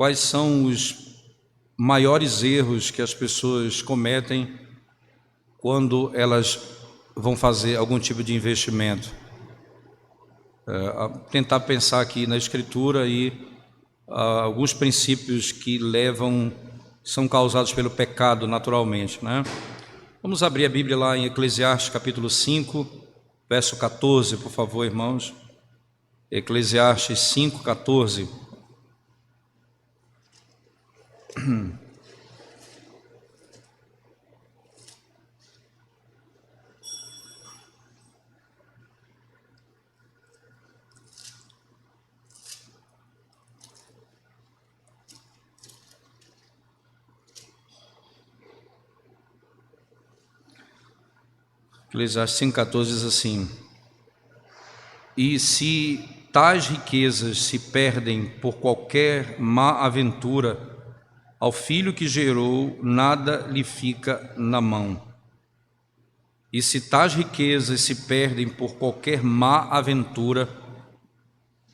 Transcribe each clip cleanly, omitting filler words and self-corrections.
quais são os maiores erros que as pessoas cometem quando elas vão fazer algum tipo de investimento. Tentar pensar aqui na Escritura e alguns princípios que são causados pelo pecado naturalmente, né? Vamos abrir a Bíblia lá em Eclesiastes capítulo 5, verso 14, por favor, irmãos. Eclesiastes 5, 14. Eclesiastes 5,14 diz assim: e se tais riquezas se perdem por qualquer má aventura, ao filho que gerou nada lhe fica na mão. E se tais riquezas se perdem por qualquer má aventura,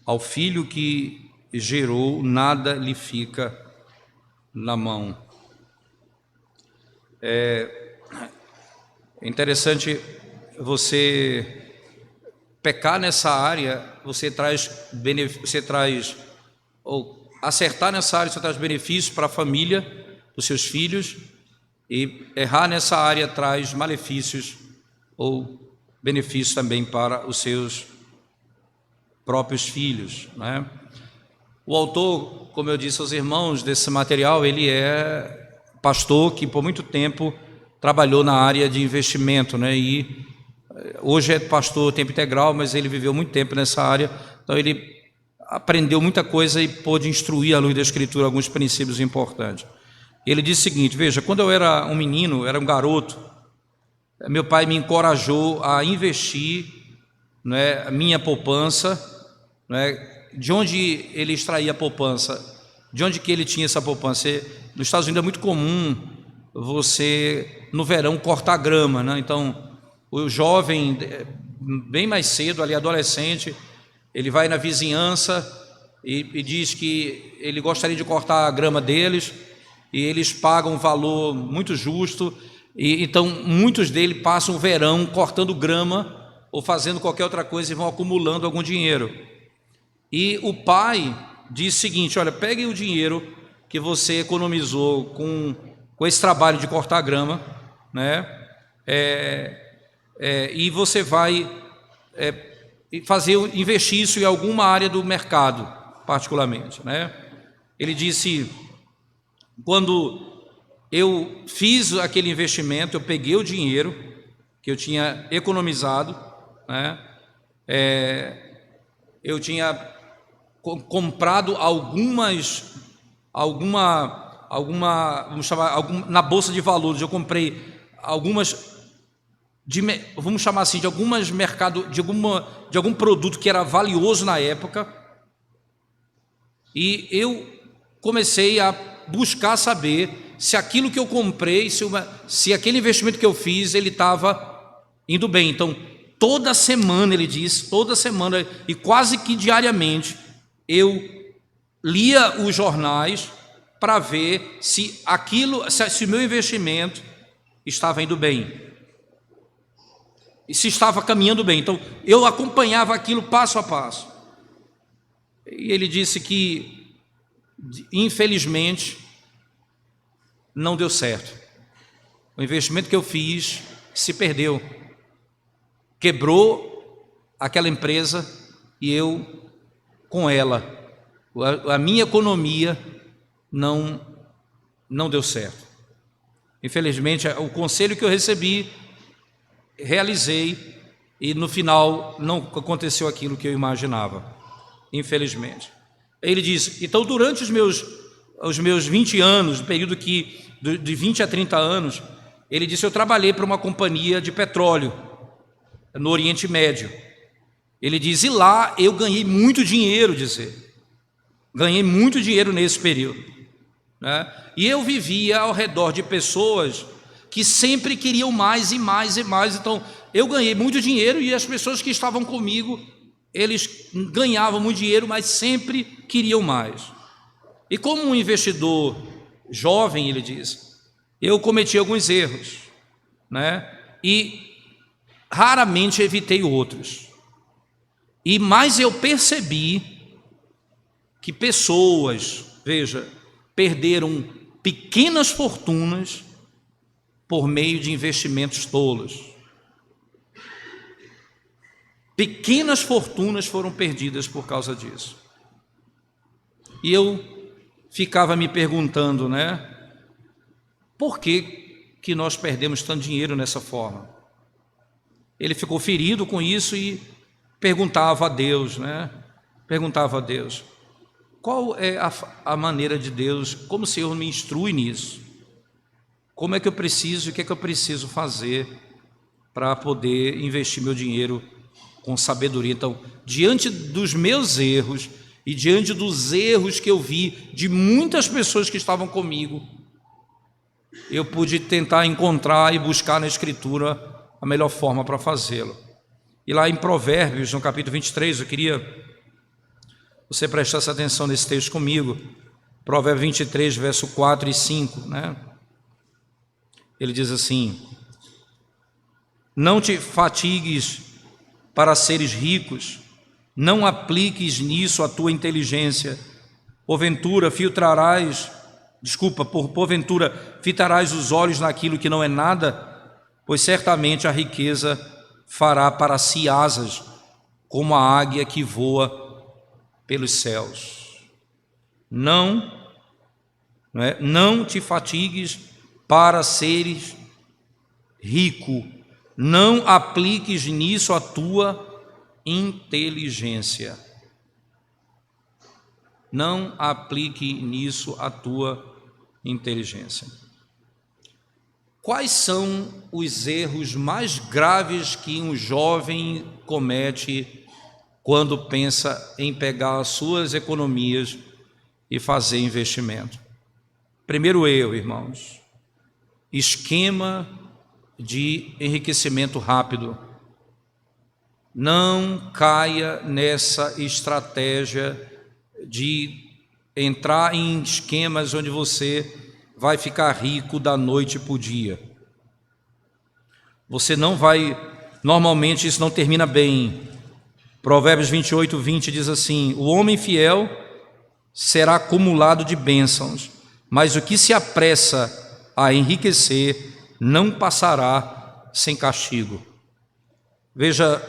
ao filho que gerou nada lhe fica na mão. É interessante você pecar nessa área, ou acertar nessa área, você traz benefícios para a família, dos seus filhos, e errar nessa área traz malefícios ou benefícios também para os seus próprios filhos, né? O autor, como eu disse aos irmãos desse material, ele é pastor que por muito tempo trabalhou na área de investimento, né? E hoje é pastor tempo integral, mas ele viveu muito tempo nessa área, então ele aprendeu muita coisa e pôde instruir à luz da Escritura alguns princípios importantes. Ele disse o seguinte: veja, quando eu era um menino, era um garoto, meu pai me encorajou a investir, né, a minha poupança, né? De onde ele extraía a poupança? De onde que ele tinha essa poupança? Nos Estados Unidos é muito comum você, no verão, cortar grama, né? Então, o jovem, bem mais cedo, ali adolescente, ele vai na vizinhança e diz que ele gostaria de cortar a grama deles, e eles pagam um valor muito justo, e então muitos deles passam o verão cortando grama ou fazendo qualquer outra coisa e vão acumulando algum dinheiro. E o pai diz o seguinte: olha, pegue o dinheiro que você economizou com esse trabalho de cortar grama, né? E você vai investir isso em alguma área do mercado, particularmente, né? Ele disse: quando eu fiz aquele investimento, eu peguei o dinheiro que eu tinha economizado, né? Eu tinha comprado vamos chamar, na bolsa de valores, eu comprei algumas, vamos chamar assim, de algum produto que era valioso na época, e eu comecei a buscar saber se aquilo que eu comprei, se aquele investimento que eu fiz, ele estava indo bem. Então, toda semana, ele diz, toda semana e quase que diariamente, eu lia os jornais para ver se o meu investimento estava indo bem, e se estava caminhando bem. Então, eu acompanhava aquilo passo a passo. E ele disse que, infelizmente, não deu certo. O investimento que eu fiz se perdeu, quebrou aquela empresa, e eu com ela, a minha economia não deu certo. Infelizmente, o conselho que eu recebi, realizei, e no final não aconteceu aquilo que eu imaginava, infelizmente. Ele diz: então, durante os meus 20 anos, no período de 20 a 30 anos, ele disse, eu trabalhei para uma companhia de petróleo no Oriente Médio. Ele diz, e lá eu ganhei muito dinheiro, ganhei muito dinheiro nesse período, né? E eu vivia ao redor de pessoas que sempre queriam mais e mais e mais. Então, eu ganhei muito dinheiro, e as pessoas que estavam comigo, eles ganhavam muito dinheiro, mas sempre queriam mais. E como um investidor jovem, ele diz, eu cometi alguns erros, né? E raramente evitei outros. Mas eu percebi que pessoas, veja, perderam pequenas fortunas por meio de investimentos tolos. Pequenas fortunas foram perdidas por causa disso. E eu ficava me perguntando, né? Por que nós perdemos tanto dinheiro nessa forma? Ele ficou ferido com isso e perguntava a Deus, né? Perguntava a Deus, qual é a maneira de Deus, como o Senhor me instrui nisso? Como é que eu preciso, o que é que eu preciso fazer para poder investir meu dinheiro com sabedoria? Então, diante dos meus erros e diante dos erros que eu vi de muitas pessoas que estavam comigo, eu pude tentar encontrar e buscar na Escritura a melhor forma para fazê-lo. E lá em Provérbios, no capítulo 23, eu queria você prestasse atenção nesse texto comigo. Provérbios 23, verso 4 e 5, né? Ele diz assim: não te fatigues para seres ricos, não apliques nisso a tua inteligência, porventura fitarás os olhos naquilo que não é nada, pois certamente a riqueza fará para si asas, como a águia que voa pelos céus. Não te fatigues para seres rico, não apliques nisso a tua inteligência. Não aplique nisso a tua inteligência. Quais são os erros mais graves que um jovem comete quando pensa em pegar as suas economias e fazer investimento? Primeiro erro, irmãos, esquema de enriquecimento rápido. Não caia nessa estratégia de entrar em esquemas onde você vai ficar rico da noite para o dia. Você não vai, normalmente isso não termina bem. Provérbios 28, 20 diz assim: o homem fiel será acumulado de bênçãos, mas o que se apressa a enriquecer não passará sem castigo. Veja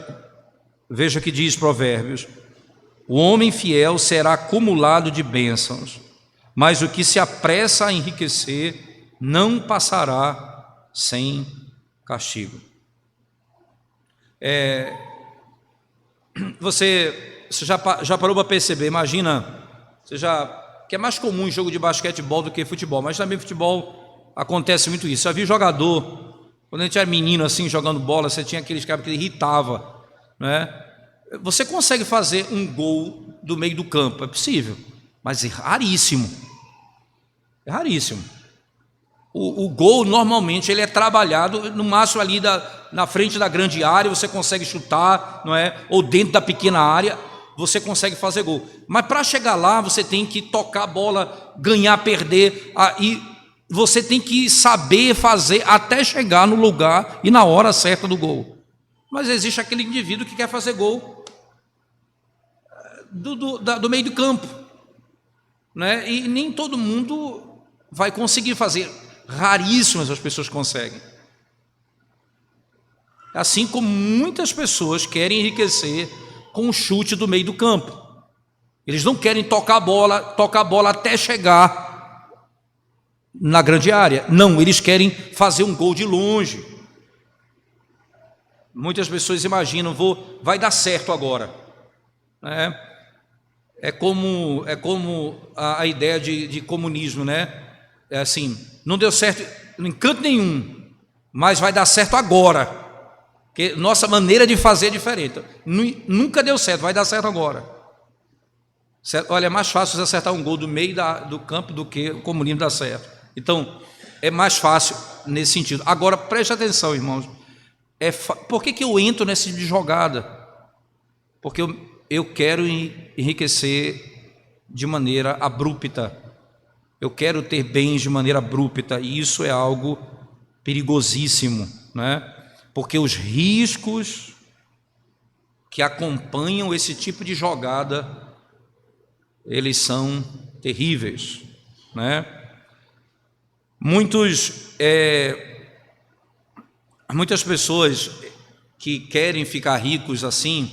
o que diz Provérbios: o homem fiel será acumulado de bênçãos, mas o que se apressa a enriquecer não passará sem castigo. Você já parou para perceber? Imagina, que é mais comum em jogo de basquetebol do que futebol, mas também futebol acontece muito isso. Já vi jogador, quando a gente era menino assim, jogando bola, você tinha aqueles caras que irritava, né? Você consegue fazer um gol do meio do campo, é possível, mas é raríssimo. É raríssimo. O gol, normalmente, ele é trabalhado no máximo ali na frente da grande área, você consegue chutar, não é? Ou dentro da pequena área, você consegue fazer gol. Mas para chegar lá, você tem que tocar a bola, ganhar, perder, e você tem que saber fazer até chegar no lugar e na hora certa do gol. Mas existe aquele indivíduo que quer fazer gol do meio do campo, né? E nem todo mundo vai conseguir fazer. Raríssimas as pessoas conseguem. Assim como muitas pessoas querem enriquecer com o chute do meio do campo. Eles não querem tocar a bola até chegar na grande área. Não, eles querem fazer um gol de longe. Muitas pessoas imaginam, vai dar certo agora. É como a ideia de comunismo, né? É assim, não deu certo em canto nenhum, mas vai dar certo agora, porque nossa maneira de fazer é diferente. Nunca deu certo, vai dar certo agora. Certo? Olha, é mais fácil você acertar um gol do meio do campo do que o comunismo dar certo. Então, é mais fácil nesse sentido. Agora, preste atenção, irmãos. Por que eu entro nessa tipo de jogada? Porque eu quero enriquecer de maneira abrupta. eu quero ter bens de maneira abrupta, e isso é algo perigosíssimo, né? Porque os riscos que acompanham esse tipo de jogada, eles são terríveis, né? Muitas pessoas que querem ficar ricos assim,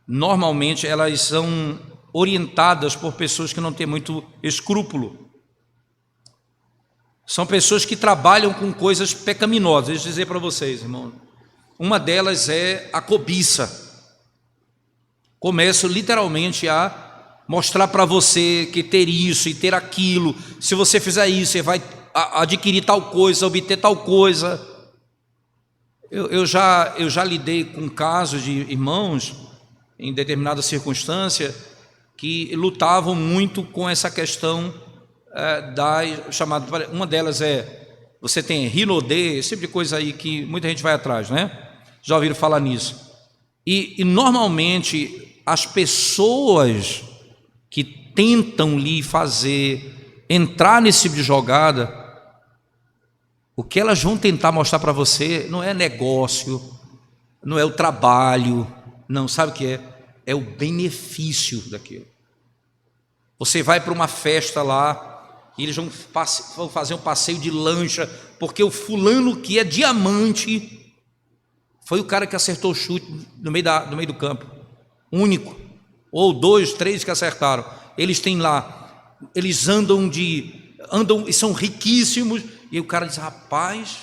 normalmente elas são orientadas por pessoas que não têm muito escrúpulo. São pessoas que trabalham com coisas pecaminosas. Deixa eu dizer para vocês, irmão. Uma delas é a cobiça. Começo literalmente a mostrar para você que ter isso e ter aquilo, se você fizer isso, você vai adquirir tal coisa, obter tal coisa. Eu já lidei com casos de irmãos em determinada circunstância que lutavam muito com essa questão chamada. Uma delas você tem rinodê, esse tipo de coisa aí que muita gente vai atrás, né? Já ouviram falar nisso? E normalmente as pessoas que tentam lhe fazer entrar nesse tipo de jogada, o que elas vão tentar mostrar para você não é negócio, não é o trabalho, não, sabe o que é? É o benefício daquilo. Você vai para uma festa lá, e eles vão fazer um passeio de lancha, porque o fulano que é diamante foi o cara que acertou o chute no meio do campo, único, ou 2, 3 que acertaram. Eles têm lá, eles andam e são riquíssimos, e o cara diz: rapaz,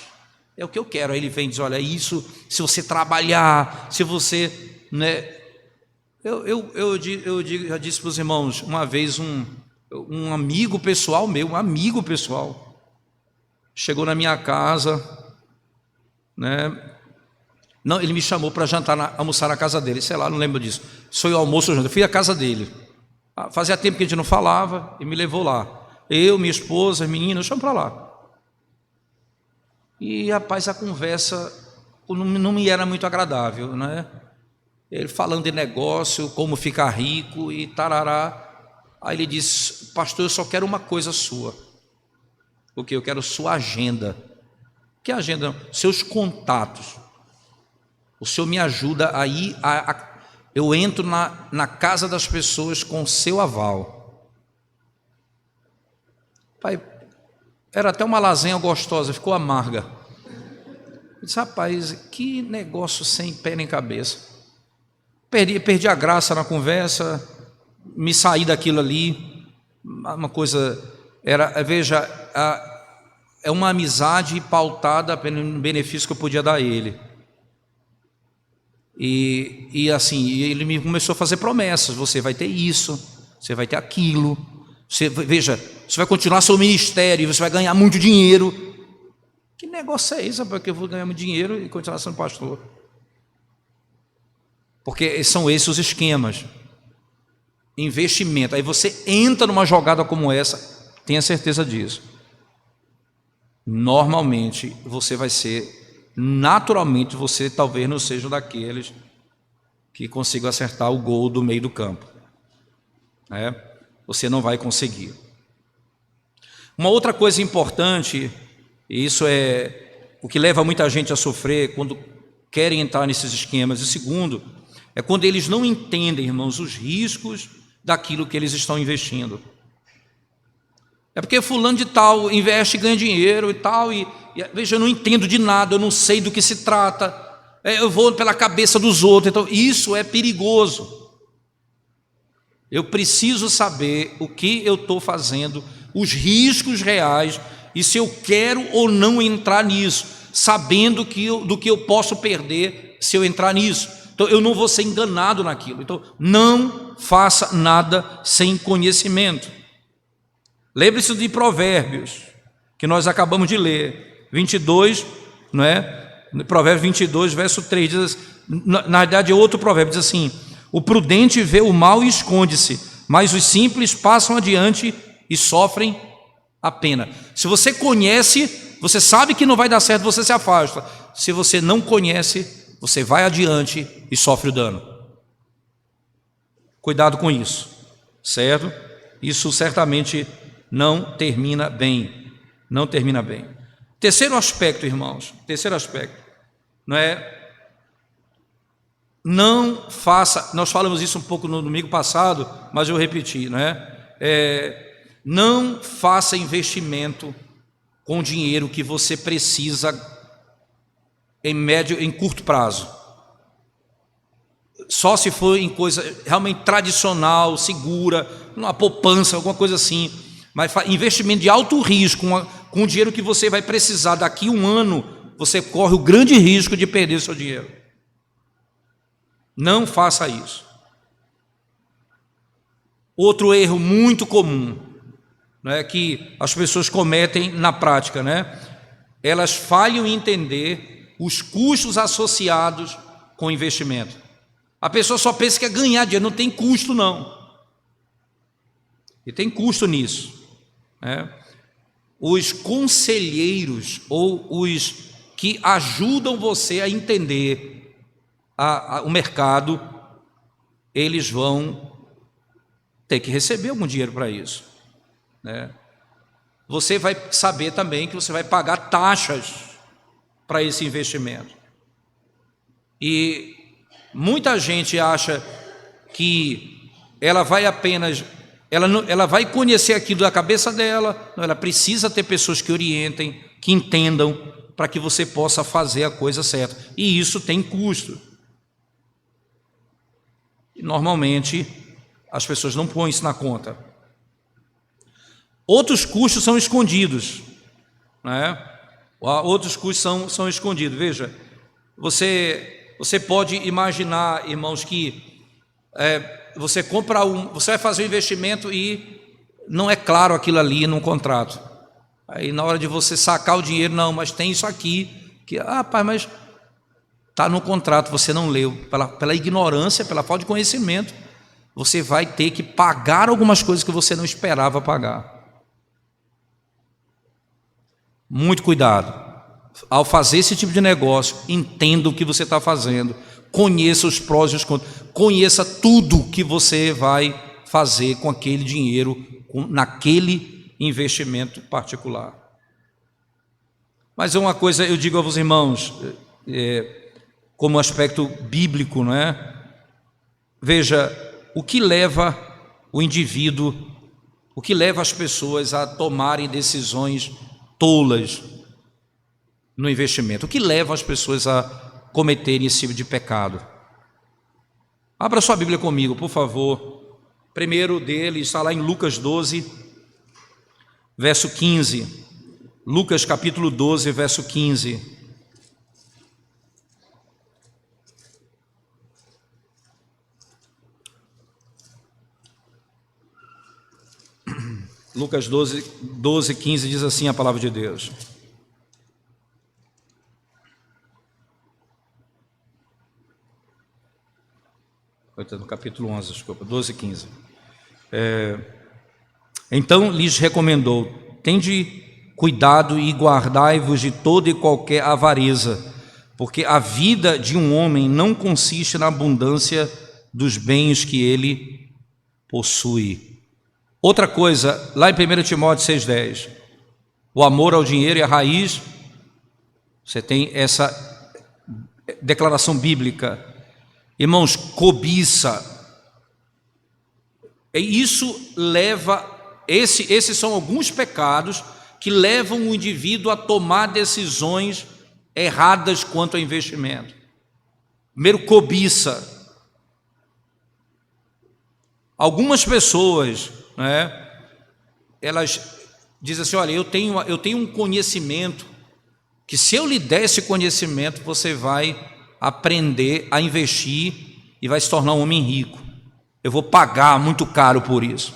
é o que eu quero. Aí ele vem e diz: olha, isso, se você trabalhar, se você, né? Eu já disse para os irmãos, uma vez um amigo pessoal meu, chegou na minha casa, né? Não, ele me chamou para almoçar na casa dele, sei lá, não lembro disso. Foi o almoço ou janta, eu fui à casa dele. Fazia tempo que a gente não falava, e me levou lá. Eu, minha esposa, as meninas, chamo para lá. E, rapaz, a conversa não me era muito agradável, né? Ele falando de negócio, como ficar rico e tarará. Aí ele disse: pastor, eu só quero uma coisa sua. O que? Eu quero sua agenda. Que agenda? Seus contatos. O senhor me ajuda aí, eu entro na casa das pessoas com seu aval. Pai, era até uma lasanha gostosa, ficou amarga. Eu disse: rapaz, que negócio sem pé nem cabeça. Perdi a graça na conversa, me saí daquilo ali. Uma coisa veja, é uma amizade pautada pelo benefício que eu podia dar a ele. E assim, ele me começou a fazer promessas: você vai ter isso, você vai ter aquilo, veja, você vai continuar seu ministério, você vai ganhar muito dinheiro. Que negócio é esse, porque eu vou ganhar muito dinheiro e continuar sendo pastor? Porque são esses os esquemas. Investimento. Aí você entra numa jogada como essa, tenha certeza disso. Normalmente você vai ser, naturalmente você talvez não seja daqueles que consigam acertar o gol do meio do campo, né? Você não vai conseguir. Uma outra coisa importante, e isso é o que leva muita gente a sofrer quando querem entrar nesses esquemas. E segundo, é quando eles não entendem, irmãos, os riscos daquilo que eles estão investindo. É porque fulano de tal investe e ganha dinheiro e tal, e veja, eu não entendo de nada, eu não sei do que se trata, eu vou pela cabeça dos outros. Então isso é perigoso. Eu preciso saber o que eu estou fazendo, os riscos reais, e se eu quero ou não entrar nisso, sabendo do que eu posso perder se eu entrar nisso. Então eu não vou ser enganado naquilo. Então não faça nada sem conhecimento. Lembre-se de Provérbios, que nós acabamos de ler, 22, não é? Provérbios 22, verso 3, diz, na verdade é outro provérbio, diz assim: o prudente vê o mal e esconde-se, mas os simples passam adiante e sofrem a pena. Se você conhece, você sabe que não vai dar certo, você se afasta. Se você não conhece, você vai adiante e sofre o dano. Cuidado com isso, certo? Isso certamente não termina bem. Não termina bem. Terceiro aspecto, irmãos, terceiro aspecto, não é? Não faça, nós falamos isso um pouco no domingo passado, mas eu repeti, não é? Não faça investimento com dinheiro que você precisa em curto prazo. Só se for em coisa realmente tradicional, segura, uma poupança, alguma coisa assim. Mas investimento de alto risco, com dinheiro que você vai precisar daqui a um ano, você corre o grande risco de perder seu dinheiro. Não faça isso. Outro erro muito comum, né, que as pessoas cometem na prática, né? Elas falham em entender os custos associados com o investimento. A pessoa só pensa que é ganhar dinheiro, não tem custo não. E tem custo nisso, né? Os conselheiros ou os que ajudam você a entender o mercado, eles vão ter que receber algum dinheiro para isso, né? Você vai saber também que você vai pagar taxas para esse investimento. E muita gente acha que ela vai apenas, ela vai conhecer aquilo da cabeça dela, não, ela precisa ter pessoas que orientem, que entendam, para que você possa fazer a coisa certa. E isso tem custo. E normalmente as pessoas não põem isso na conta. Outros custos são escondidos, né? Outros custos são escondidos. Veja, você pode imaginar, irmãos, que você você vai fazer um investimento e não é claro aquilo ali num contrato. Aí na hora de você sacar o dinheiro, não, mas tem isso aqui, que, pai, mas está no contrato, você não leu, pela ignorância, pela falta de conhecimento, você vai ter que pagar algumas coisas que você não esperava pagar. Muito cuidado. Ao fazer esse tipo de negócio, entenda o que você está fazendo, conheça os prós e os contras, conheça tudo que você vai fazer com aquele dinheiro, naquele investimento particular. Mas é uma coisa, eu digo aos irmãos, como aspecto bíblico, não é? Veja, o que leva o indivíduo, o que leva as pessoas a tomarem decisões tolas no investimento? O que leva as pessoas a cometerem esse tipo de pecado? Abra sua Bíblia comigo, por favor. Primeiro deles está lá em Lucas 12, verso 15. Lucas capítulo 12, verso 15. Lucas 12, 15 diz assim a palavra de Deus. No capítulo 11, desculpa, 12, 15. Então lhes recomendou: tende cuidado e guardai-vos de toda e qualquer avareza, porque a vida de um homem não consiste na abundância dos bens que ele possui. Outra coisa, lá em 1 Timóteo 6,10, o amor ao dinheiro é a raiz. Você tem essa declaração bíblica. Irmãos, cobiça. Isso leva, esses são alguns pecados que levam o indivíduo a tomar decisões erradas quanto ao investimento. Primeiro, cobiça. Algumas pessoas, né, elas dizem assim: olha, eu tenho um conhecimento que, se eu lhe der esse conhecimento, você vai aprender a investir e vai se tornar um homem rico. Eu vou pagar muito caro por isso.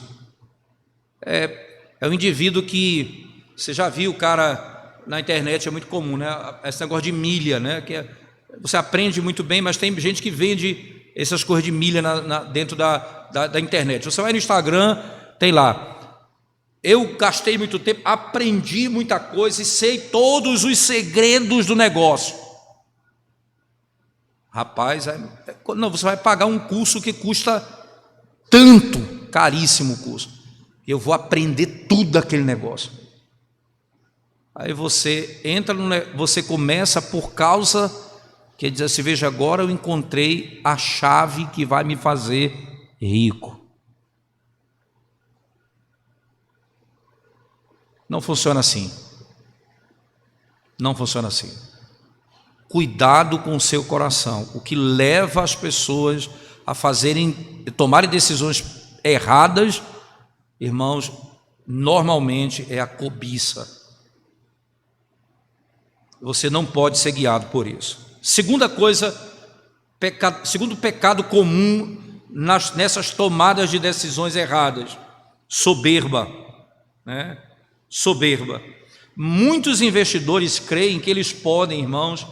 É um indivíduo que, você já viu o cara na internet, é muito comum, né? Esse negócio de milha, né? Você aprende muito bem, mas tem gente que vende essas coisas de milha dentro da internet. Você vai no Instagram, tem lá: eu gastei muito tempo, aprendi muita coisa e sei todos os segredos do negócio. Rapaz, não, você vai pagar um curso que custa tanto, caríssimo o curso. eu vou aprender tudo daquele negócio. Aí você entra, você começa por causa que diz assim: veja, agora eu encontrei a chave que vai me fazer rico. Não funciona assim. Não funciona assim. Cuidado com o seu coração. O que leva as pessoas a tomarem decisões erradas, irmãos, normalmente é a cobiça. Você não pode ser guiado por isso. Segunda coisa, segundo pecado comum nessas tomadas de decisões erradas: soberba, né? Soberba. Muitos investidores creem que eles podem, irmãos,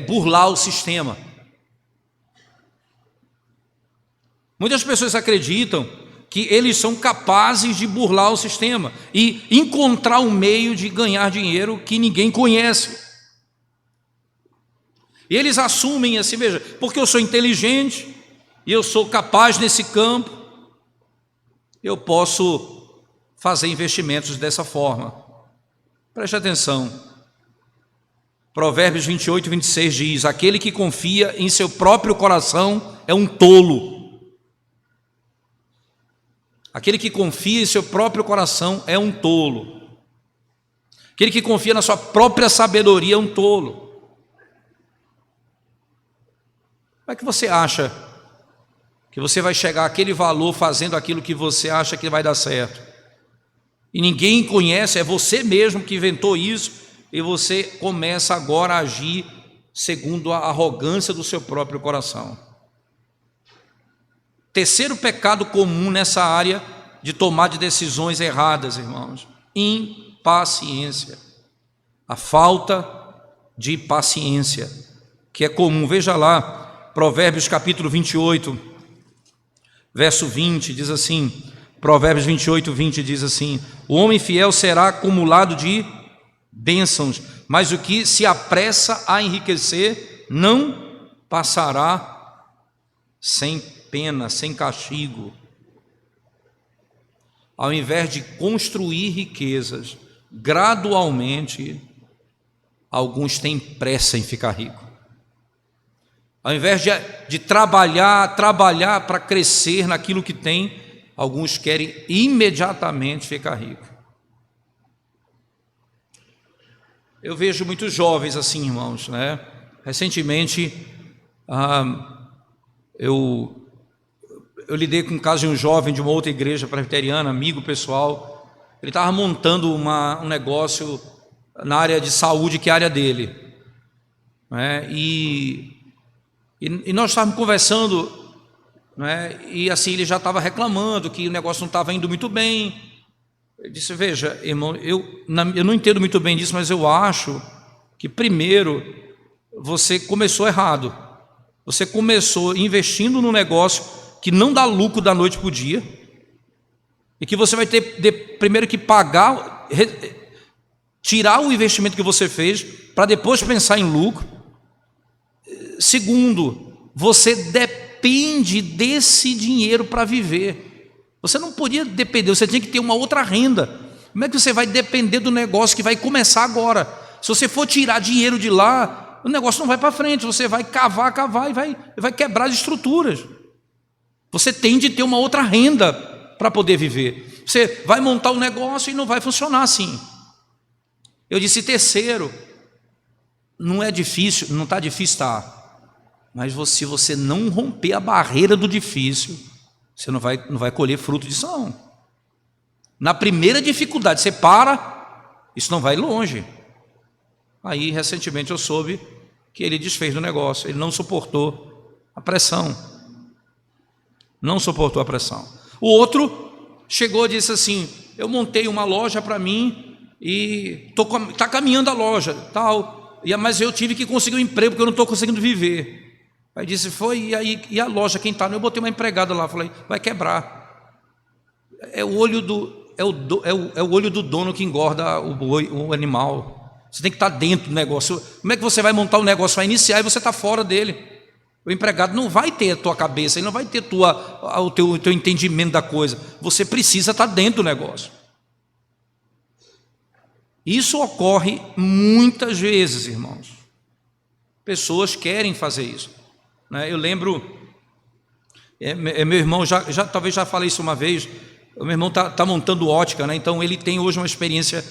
burlar o sistema. Muitas pessoas acreditam que eles são capazes de burlar o sistema e encontrar um meio de ganhar dinheiro que ninguém conhece. E eles assumem assim: veja, porque eu sou inteligente e eu sou capaz nesse campo, eu posso fazer investimentos dessa forma. Preste atenção. Provérbios 28, 26 diz: aquele que confia em seu próprio coração é um tolo. Aquele que confia em seu próprio coração é um tolo. Aquele que confia na sua própria sabedoria é um tolo. Como é que você acha que você vai chegar àquele valor fazendo aquilo que você acha que vai dar certo? E ninguém conhece, é você mesmo que inventou isso, e você começa agora a agir segundo a arrogância do seu próprio coração. Terceiro pecado comum nessa área de tomar de decisões erradas, irmãos: impaciência. A falta de paciência, que é comum. Veja lá, Provérbios capítulo 28, verso 20, diz assim, Provérbios 28, 20 diz assim: o homem fiel será acumulado de bênçãos, mas o que se apressa a enriquecer não passará sem pena, sem castigo. Ao invés de construir riquezas gradualmente, alguns têm pressa em ficar rico. Ao invés de trabalhar para crescer naquilo que tem, alguns querem imediatamente ficar rico. Eu vejo muitos jovens assim, irmãos, né? Recentemente, eu lidei com o caso de um jovem de uma outra igreja presbiteriana, amigo pessoal. Ele estava montando um negócio na área de saúde, que é a área dele, né? E nós estávamos conversando, né? E assim, ele já estava reclamando que o negócio não estava indo muito bem. Eu disse: veja, irmão, eu não entendo muito bem disso, mas eu acho que primeiro você começou errado. Você começou investindo num negócio que não dá lucro da noite para o dia, e que você vai ter primeiro que pagar, tirar o investimento que você fez, para depois pensar em lucro. Segundo, você depende desse dinheiro para viver. Você não podia depender, você tinha que ter uma outra renda. Como é que você vai depender do negócio que vai começar agora? Se você for tirar dinheiro de lá, o negócio não vai para frente, você vai cavar e vai quebrar as estruturas. Você tem de ter uma outra renda para poder viver. Você vai montar um negócio e não vai funcionar assim. Eu disse: terceiro, não é difícil, não está difícil, tá? Mas se você não romper a barreira do difícil, você não vai colher fruto disso, não. Na primeira dificuldade, você para, isso não vai longe. Aí, recentemente, eu soube que ele desfez do negócio, ele não suportou a pressão. Não suportou a pressão. O outro chegou e disse assim: eu montei uma loja para mim e está caminhando a loja, tal, mas eu tive que conseguir um emprego porque eu não estou conseguindo viver. Aí disse: e a loja, quem está? Eu botei uma empregada lá, falei: vai quebrar. É o olho do dono que engorda o animal. Você tem que estar dentro do negócio. Como é que você vai montar um negócio, vai iniciar e você está fora dele? O empregado não vai ter a tua cabeça, ele não vai ter o teu entendimento da coisa. Você precisa estar dentro do negócio. Isso ocorre muitas vezes, irmãos. Pessoas querem fazer isso, né? Eu lembro, meu irmão, talvez já falei isso uma vez. O meu irmão está montando ótica, né? Então ele tem hoje uma experiência.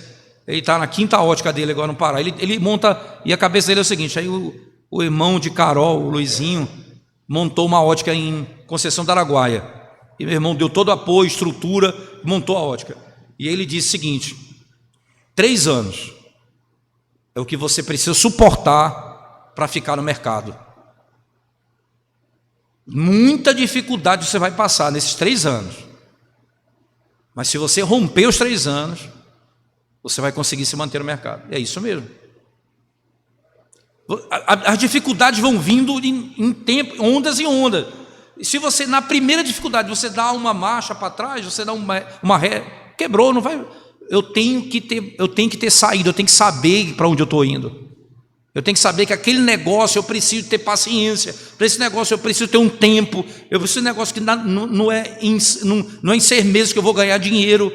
Ele está na 5ª ótica dele agora no Pará. Ele monta, e a cabeça dele é o seguinte: aí o irmão de Carol, o Luizinho, montou uma ótica em Conceição do Araguaia. E meu irmão deu todo o apoio, estrutura, montou a ótica. E ele disse o seguinte: 3 anos é o que você precisa suportar para ficar no mercado. Muita dificuldade você vai passar nesses 3 anos. Mas se você romper os 3 anos, você vai conseguir se manter no mercado. É isso mesmo. As dificuldades vão vindo em tempo, ondas e ondas. E se você, na primeira dificuldade, você dá uma marcha para trás, você dá uma ré, quebrou, não vai. Eu tenho que ter saído, eu tenho que saber para onde eu estou indo. Eu tenho que saber que aquele negócio eu preciso ter paciência. Para esse negócio eu preciso ter um tempo. Eu preciso de um negócio que não é em 6 meses que eu vou ganhar dinheiro.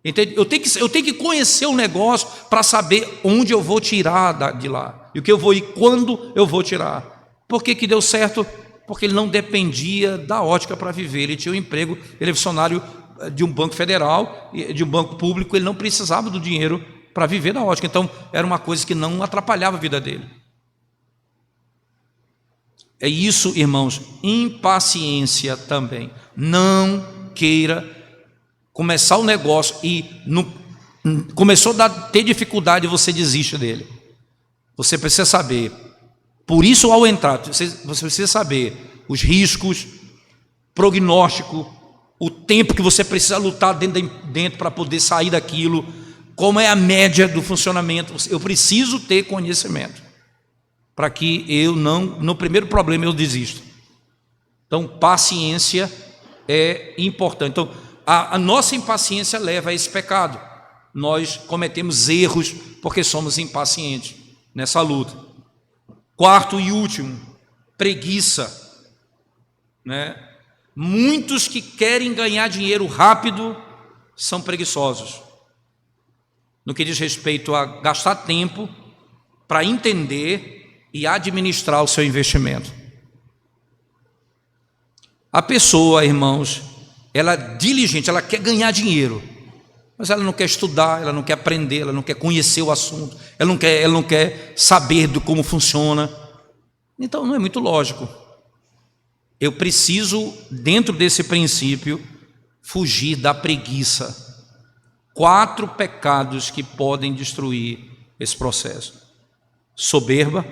Entende? Eu tenho que conhecer o negócio para saber onde eu vou tirar de lá. E o que eu vou e quando eu vou tirar. Por que deu certo? Porque ele não dependia da ótica para viver. Ele tinha um emprego, ele é funcionário de um banco federal, de um banco público, ele não precisava do dinheiro para viver da ótica. Então, era uma coisa que não atrapalhava a vida dele. É isso, irmãos, impaciência também. Não queira começar o negócio e começou a ter dificuldade e você desiste dele. Você precisa saber. Por isso, ao entrar, você precisa saber os riscos, prognóstico, o tempo que você precisa lutar dentro para poder sair daquilo, como é a média do funcionamento. Eu preciso ter conhecimento para que eu não, no primeiro problema, eu desisto. Então, paciência é importante. Então, a nossa impaciência leva a esse pecado. Nós cometemos erros porque somos impacientes nessa luta. 4º e último, preguiça, né? Muitos que querem ganhar dinheiro rápido são preguiçosos, no que diz respeito a gastar tempo para entender e administrar o seu investimento. A pessoa, irmãos, ela é diligente, ela quer ganhar dinheiro, mas ela não quer estudar, ela não quer aprender, ela não quer conhecer o assunto, ela não quer saber de como funciona. Então não é muito lógico. Eu preciso, dentro desse princípio, fugir da preguiça. 4 pecados que podem destruir esse processo: soberba,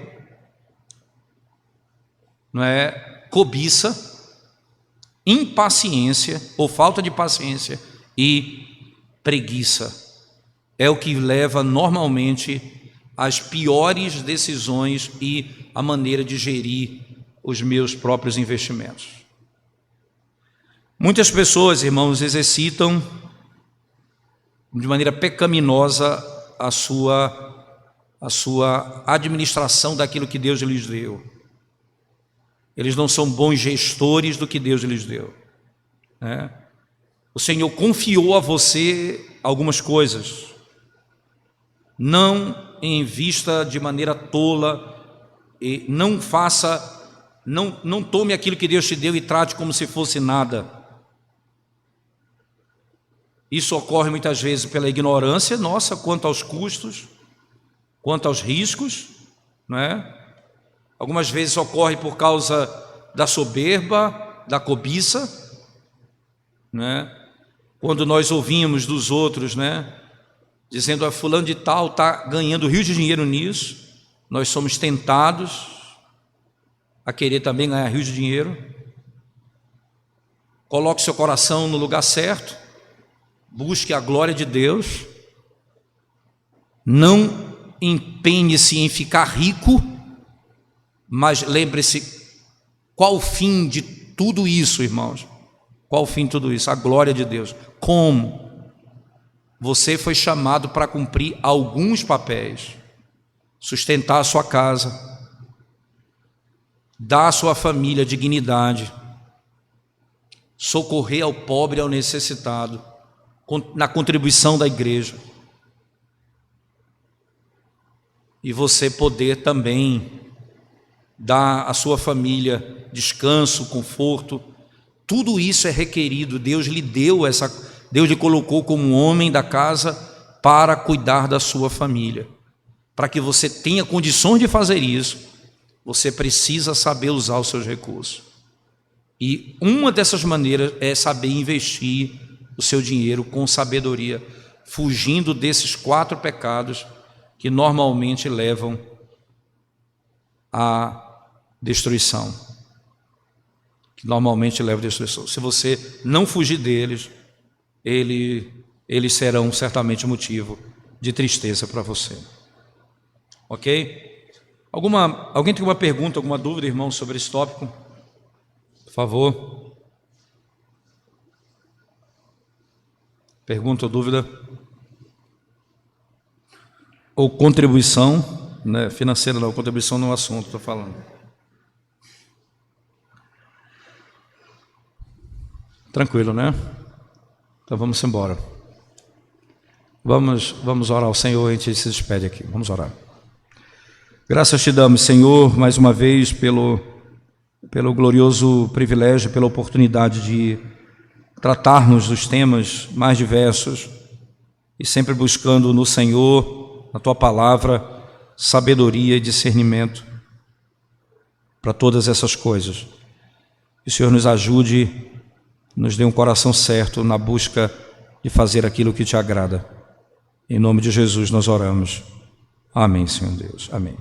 não é? Cobiça, impaciência ou falta de paciência e preguiça. É o que leva normalmente às piores decisões e a maneira de gerir os meus próprios investimentos. Muitas pessoas, irmãos, exercitam de maneira pecaminosa a sua administração daquilo que Deus lhes deu. Eles não são bons gestores do que Deus lhes deu, né? O Senhor confiou a você algumas coisas. Não invista de maneira tola e não tome aquilo que Deus te deu e trate como se fosse nada. Isso ocorre muitas vezes pela ignorância nossa quanto aos custos, quanto aos riscos, não é? Algumas vezes ocorre por causa da soberba, da cobiça, né? Quando nós ouvimos dos outros, né, dizendo: fulano de tal está ganhando rios de dinheiro nisso, nós somos tentados a querer também ganhar rios de dinheiro. Coloque seu coração no lugar certo, busque a glória de Deus, não empenhe-se em ficar rico, mas lembre-se, qual o fim de tudo isso, irmãos? Qual o fim de tudo isso? A glória de Deus. Como? Você foi chamado para cumprir alguns papéis: sustentar a sua casa, dar à sua família dignidade, socorrer ao pobre e ao necessitado, na contribuição da igreja. E você poder também dar à sua família descanso, conforto. Tudo isso é requerido. Deus lhe colocou como homem da casa para cuidar da sua família. Para que você tenha condições de fazer isso, você precisa saber usar os seus recursos. E uma dessas maneiras é saber investir o seu dinheiro com sabedoria, fugindo desses 4 pecados que normalmente levam à destruição. Se você não fugir deles, eles serão certamente motivo de tristeza para você. Ok? Alguém tem alguma pergunta, alguma dúvida, irmão, sobre esse tópico? Por favor. Pergunta ou dúvida? Ou contribuição, né? Financeira não, contribuição no assunto, estou falando. Tranquilo, né? Então vamos embora. Vamos orar ao Senhor, a gente se despede aqui. Vamos orar. Graças te damos, Senhor, mais uma vez pelo glorioso privilégio, pela oportunidade de tratarmos dos temas mais diversos e sempre buscando no Senhor, na Tua Palavra, sabedoria e discernimento para todas essas coisas. Que o Senhor nos ajude, nos dê um coração certo na busca de fazer aquilo que Te agrada. Em nome de Jesus nós oramos. Amém, Senhor Deus. Amém.